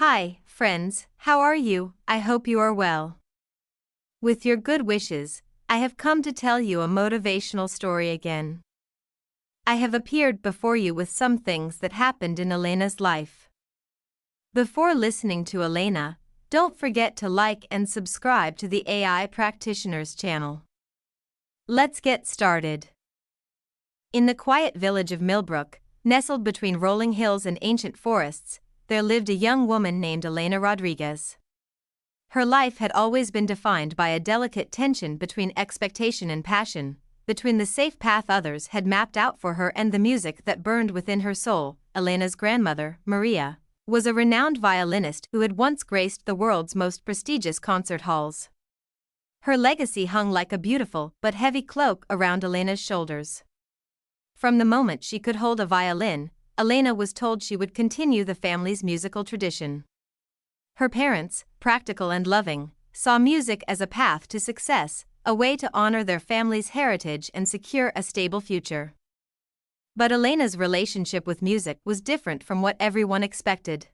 Hi, friends, how are you? I hope you are well. With your good wishes, I have come to tell you a motivational story again. I have appeared before you with some things that happened in Elena's life. Before listening to Elena, don't forget to like and subscribe to the AI Practitioners channel. Let's get started. In the quiet village of Millbrook, nestled between rolling hills and ancient forests, there lived a young woman named Elena Rodriguez. Her life had always been defined by a delicate tension between expectation and passion, between the safe path others had mapped out for her and the music that burned within her soul. Elena's grandmother, Maria, was a renowned violinist who had once graced the world's most prestigious concert halls. Her legacy hung like a beautiful but heavy cloak around Elena's shoulders. From the moment she could hold a violin, Elena was told she would continue the family's musical tradition. Her parents, practical and loving, saw music as a path to success, a way to honor their family's heritage and secure a stable future. But Elena's relationship with music was different from what everyone expected.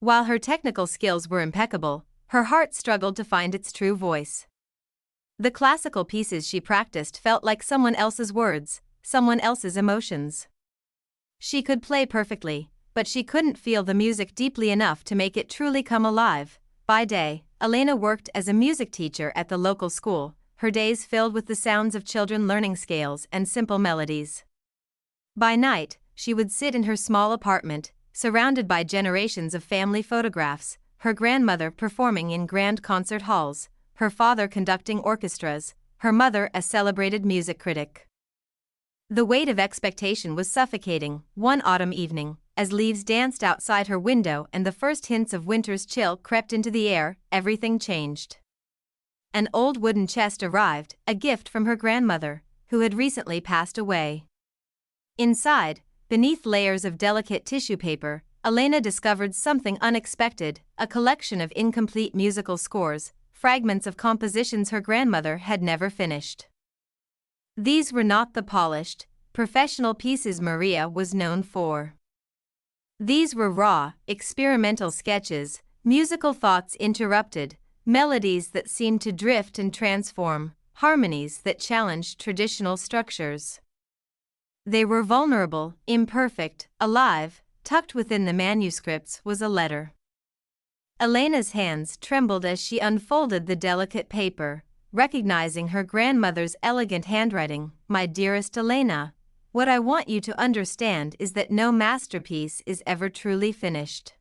While her technical skills were impeccable, her heart struggled to find its true voice. The classical pieces she practiced felt like someone else's words, someone else's emotions. She could play perfectly, but she couldn't feel the music deeply enough to make it truly come alive. By day, Elena worked as a music teacher at the local school, her days filled with the sounds of children learning scales and simple melodies. By night, she would sit in her small apartment, surrounded by generations of family photographs, her grandmother performing in grand concert halls, her father conducting orchestras, her mother a celebrated music critic. The weight of expectation was suffocating. One autumn evening, as leaves danced outside her window and the first hints of winter's chill crept into the air, everything changed. An old wooden chest arrived, a gift from her grandmother, who had recently passed away. Inside, beneath layers of delicate tissue paper, Elena discovered something unexpected, a collection of incomplete musical scores, fragments of compositions her grandmother had never finished. These were not the polished, professional pieces Maria was known for. These were raw, experimental sketches, musical thoughts interrupted, melodies that seemed to drift and transform, harmonies that challenged traditional structures. They were vulnerable, imperfect, alive. Tucked within the manuscripts was a letter. Elena's hands trembled as she unfolded the delicate paper, recognizing her grandmother's elegant handwriting. "My dearest Elena, what I want you to understand is that no masterpiece is ever truly finished.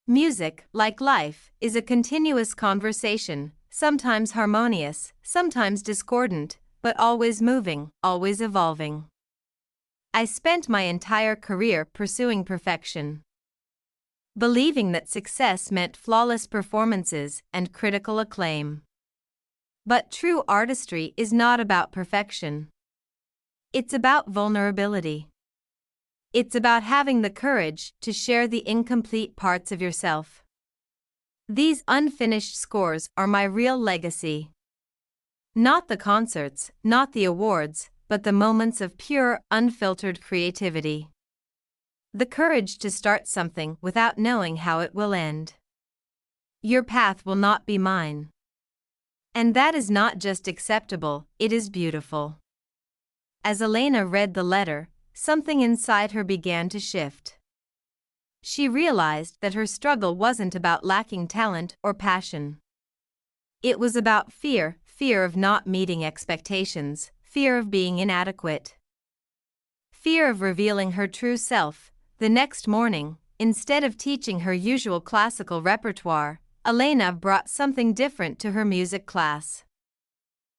Music, like life, is a continuous conversation, sometimes harmonious, sometimes discordant, but always moving, always evolving. I spent my entire career pursuing perfection, believing that success meant flawless performances and critical acclaim. But true artistry is not about perfection. It's about vulnerability. It's about having the courage to share the incomplete parts of yourself. These unfinished scores are my real legacy. Not the concerts, not the awards, but the moments of pure, unfiltered creativity. The courage to start something without knowing how it will end. Your path will not be mine. And that is not just acceptable, it is beautiful." As Elena read the letter, something inside her began to shift. She realized that her struggle wasn't about lacking talent or passion. It was about fear of not meeting expectations, fear of being inadequate, fear of revealing her true self. The next morning, instead of teaching her usual classical repertoire, Elena brought something different to her music class.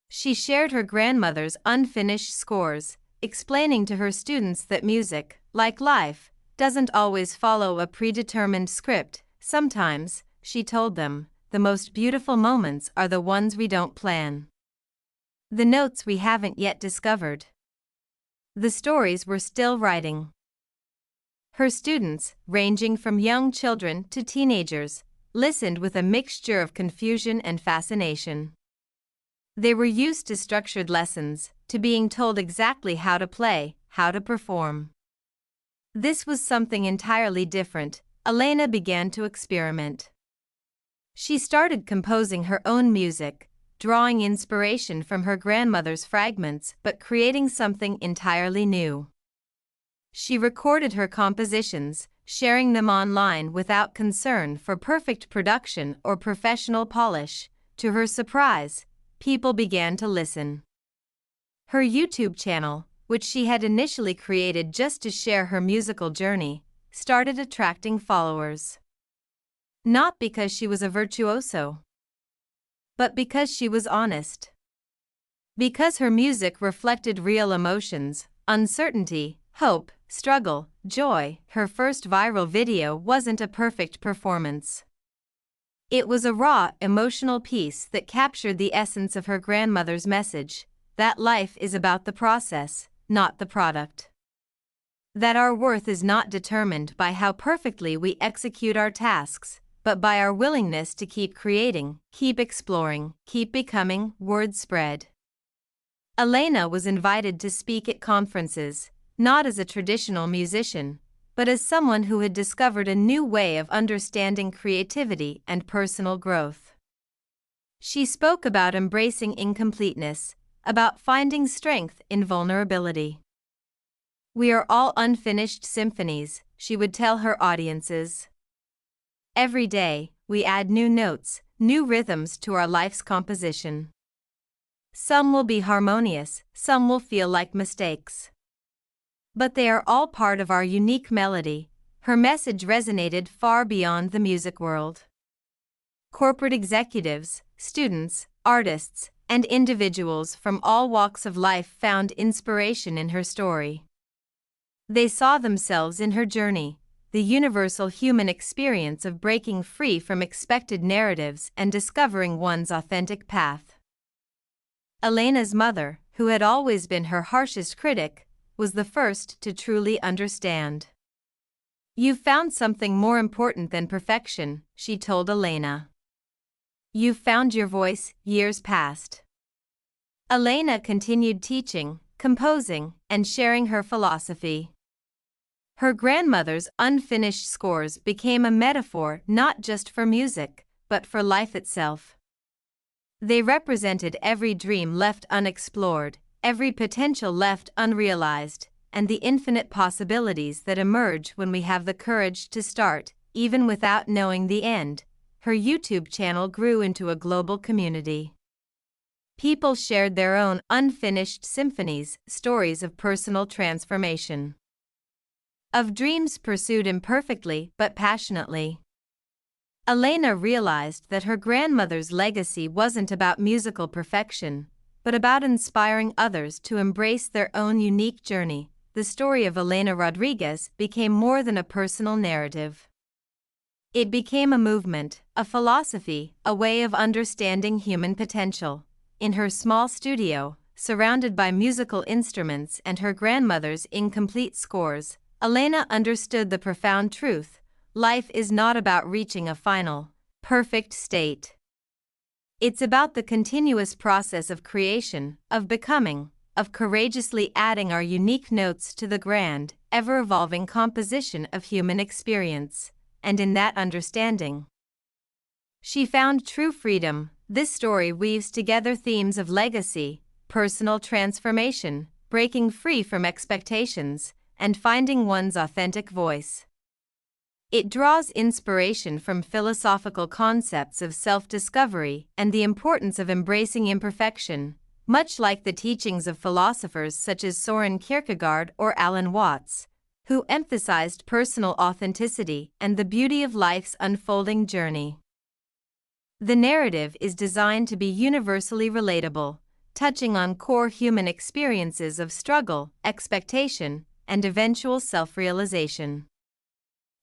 She shared her grandmother's unfinished scores, explaining to her students that music, like life, doesn't always follow a predetermined script. Sometimes, she told them, the most beautiful moments are the ones we don't plan. The notes we haven't yet discovered. The stories we're still writing. Her students, ranging from young children to teenagers, listened with a mixture of confusion and fascination. They were used to structured lessons, to being told exactly how to play, how to perform. This was something entirely different. Elena began to experiment. She started composing her own music, drawing inspiration from her grandmother's fragments but creating something entirely new. She recorded her compositions, sharing them online without concern for perfect production or professional polish. To her surprise, people began to listen. Her YouTube channel, which she had initially created just to share her musical journey, started attracting followers. Not because she was a virtuoso, but because she was honest. Because her music reflected real emotions, uncertainty, hope, struggle, joy. Her first viral video wasn't a perfect performance. It was a raw, emotional piece that captured the essence of her grandmother's message, that life is about the process, not the product. That our worth is not determined by how perfectly we execute our tasks, but by our willingness to keep creating, keep exploring, keep becoming. Word spread. Elena was invited to speak at conferences, not as a traditional musician, but as someone who had discovered a new way of understanding creativity and personal growth. She spoke about embracing incompleteness, about finding strength in vulnerability. "We are all unfinished symphonies," she would tell her audiences. "Every day, we add new notes, new rhythms to our life's composition. Some will be harmonious, some will feel like mistakes. But they are all part of our unique melody." Her message resonated far beyond the music world. Corporate executives, students, artists, and individuals from all walks of life found inspiration in her story. They saw themselves in her journey, the universal human experience of breaking free from expected narratives and discovering one's authentic path. Elena's mother, who had always been her harshest critic, was the first to truly understand. "You've found something more important than perfection," she told Elena. "You've found your voice." Years passed. Elena continued teaching, composing, and sharing her philosophy. Her grandmother's unfinished scores became a metaphor not just for music, but for life itself. They represented every dream left unexplored, every potential left unrealized, and the infinite possibilities that emerge when we have the courage to start, even without knowing the end. Her YouTube channel grew into a global community. People shared their own unfinished symphonies, stories of personal transformation, of dreams pursued imperfectly but passionately. Elena realized that her grandmother's legacy wasn't about musical perfection, but about inspiring others to embrace their own unique journey. The story of Elena Rodriguez became more than a personal narrative. It became a movement, a philosophy, a way of understanding human potential. In her small studio, surrounded by musical instruments and her grandmother's incomplete scores, Elena understood the profound truth: life is not about reaching a final, perfect state. It's about the continuous process of creation, of becoming, of courageously adding our unique notes to the grand, ever-evolving composition of human experience. And in that understanding, she found true freedom. This story weaves together themes of legacy, personal transformation, breaking free from expectations, and finding one's authentic voice. It draws inspiration from philosophical concepts of self-discovery and the importance of embracing imperfection, much like the teachings of philosophers such as Soren Kierkegaard or Alan Watts, who emphasized personal authenticity and the beauty of life's unfolding journey. The narrative is designed to be universally relatable, touching on core human experiences of struggle, expectation, and eventual self-realization.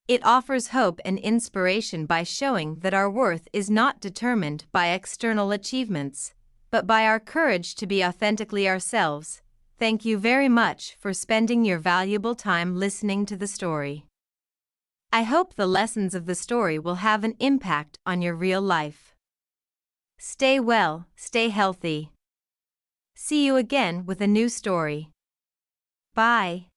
It offers hope and inspiration by showing that our worth is not determined by external achievements, but by our courage to be authentically ourselves. Thank you very much for spending your valuable time listening to the story. I hope the lessons of the story will have an impact on your real life. Stay well, stay healthy. See you again with a new story. Bye.